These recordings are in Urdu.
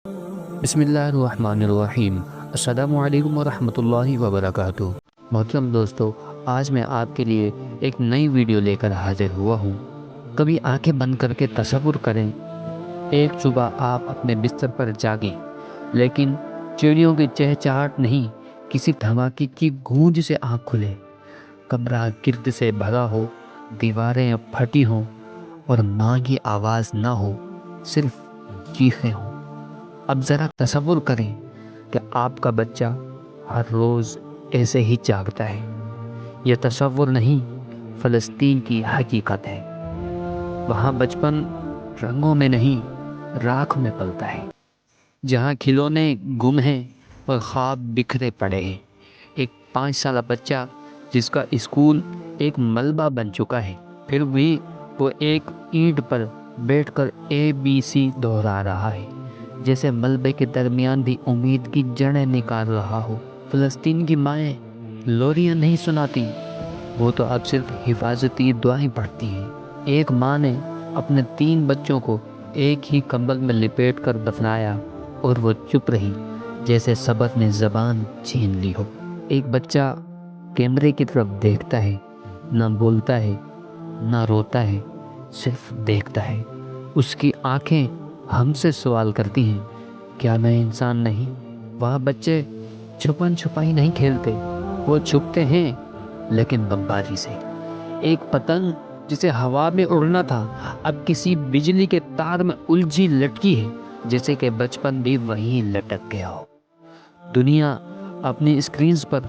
بسم اللہ الرحمن الرحیم۔ السلام علیکم ورحمۃ اللہ وبرکاتہ۔ محترم دوستو، آج میں آپ کے لیے ایک نئی ویڈیو لے کر حاضر ہوا ہوں۔ کبھی آنکھیں بند کر کے تصور کریں، ایک صبح آپ اپنے بستر پر جاگیں، لیکن چڑیوں کی چہچہاٹ نہیں، کسی دھماکے کی گونج سے آنکھ کھلے، کمرہ گرد سے بھرا ہو، دیواریں پھٹی ہوں اور ماں کی آواز نہ ہو، صرف چیخیں ہوں۔ اب ذرا تصور کریں کہ آپ کا بچہ ہر روز ایسے ہی جاگتا ہے۔ یہ تصور نہیں، فلسطین کی حقیقت ہے۔ وہاں بچپن رنگوں میں نہیں، راکھ میں پلتا ہے، جہاں کھلونے گم ہیں اور خواب بکھرے پڑے ہیں۔ ایک 5 سالہ بچہ جس کا اسکول ایک ملبہ بن چکا ہے، پھر بھی وہ ایک اینٹ پر بیٹھ کر ABC دہرا رہا ہے، جیسے ملبے کے درمیان بھی امید کی جڑیں نکال رہا ہو۔ فلسطین کی مائیں لوریاں نہیں سناتی، وہ تو اب صرف حفاظتی دعائیں پڑھتی ہیں۔ ایک ماں نے اپنے 3 بچوں کو ایک ہی کمبل میں لپیٹ کر دفنایا اور وہ چپ رہی، جیسے صبر نے زبان چھین لی ہو۔ ایک بچہ کیمرے کی طرف دیکھتا ہے، نہ بولتا ہے، نہ روتا ہے، صرف دیکھتا ہے۔ اس کی آنکھیں ہم سے سوال کرتی ہیں، کیا میں انسان نہیں؟ وہاں بچے چھپن چھپائی نہیں کھیلتے، وہ چھپتے ہیں لیکن بمباری سے۔ ایک پتنگ جسے ہوا میں اڑنا تھا، اب کسی بجلی کے تار میں الجھی لٹکی ہے، جیسے کہ بچپن بھی وہیں لٹک گیا ہو۔ دنیا اپنی اسکرینز پر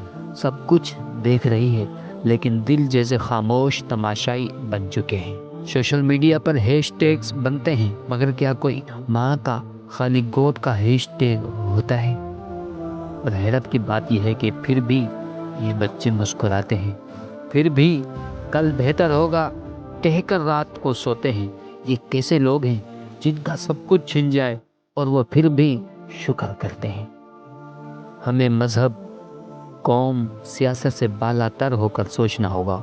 سب کچھ دیکھ رہی ہے، لیکن دل جیسے خاموش تماشائی بن چکے ہیں۔ سوشل میڈیا پر ہیش ٹیگز بنتے ہیں، مگر کیا کوئی ماں کا خالی گود کا ہیش ٹیگ ہوتا ہے؟ اور حیرت کی بات یہ ہے کہ پھر بھی یہ بچے مسکراتے ہیں، پھر بھی کل بہتر ہوگا کہہ کر رات کو سوتے ہیں۔ یہ کیسے لوگ ہیں جن کا سب کچھ چھن جائے اور وہ پھر بھی شکر کرتے ہیں؟ ہمیں مذہب، قوم، سیاست سے بالا تر ہو کر سوچنا ہوگا۔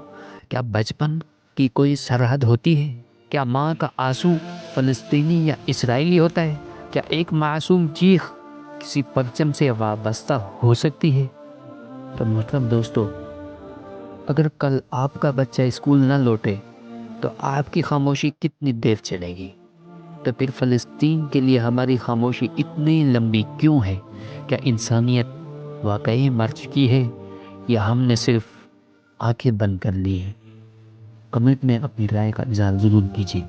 کیا بچپن کی کوئی سرحد ہوتی ہے؟ کیا ماں کا آنسو فلسطینی یا اسرائیلی ہوتا ہے؟ کیا ایک معصوم چیخ کسی پرچم سے وابستہ ہو سکتی ہے؟ تو محترم دوستو، اگر کل آپ کا بچہ اسکول نہ لوٹے تو آپ کی خاموشی کتنی دیر چلے گی؟ تو پھر فلسطین کے لیے ہماری خاموشی اتنی لمبی کیوں ہے؟ کیا انسانیت واقعی مر چکی ہے یا ہم نے صرف آنکھیں بند کر لی ہیں؟ کمنٹ میں اپنی رائے کا اظہار ضرور کیجیے۔